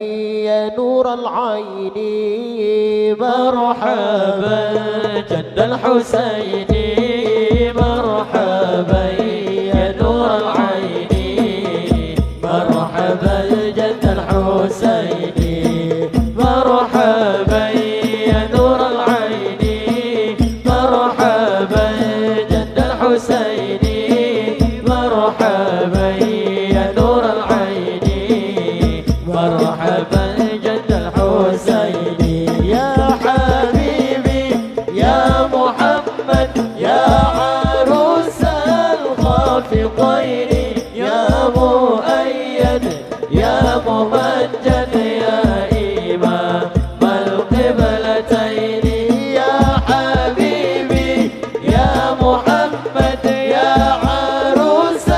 يا نور العين مرحبا جد الحسين مرحبا يا نور العين مرحبا جد الحسين مرحبا يا نور العين مرحبا جد الحسين مرحبا يا نور العين مرحبا جد الحسين يا حبيبي يا محمد يا عروس الخافقين يا مؤيد يا ممجد يا إمام القبلتين يا حبيبي يا محمد يا عروس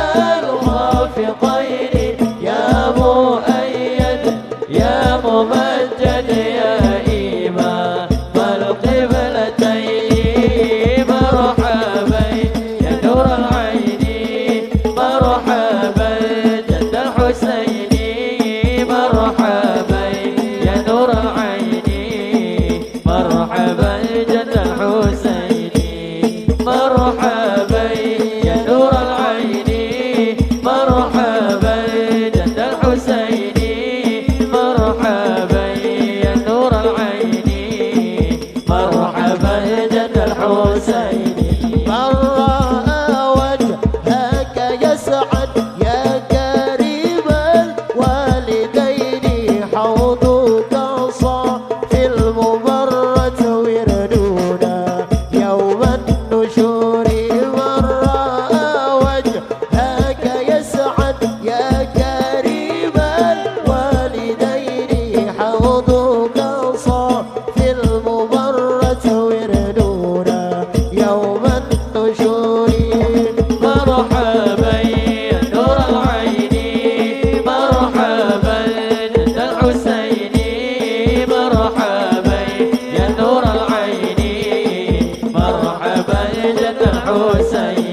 الخافقين يا مؤيد يا ممجد يا إمام القبلتين مرحبا يا نور العين مرحبا جد الحسين مرحبا يا نور العين مرحبا جد الحسين مرحبا يا نور العين مرحبا جد الحسين مرحبا يا نور العين مرحبا جد الحسين من رأى وجهك يسعد يا كريم الوالدين حوضك صافي المبرة وردونا يوم النشور من رأى وجهك يسعد يا كريم الوالدين حوضك صافي المبرة وردونا يوم النشور مرحبا يا نور العين مرحبا جد الحسين مرحبا يا نور العين مرحبا جد الحسين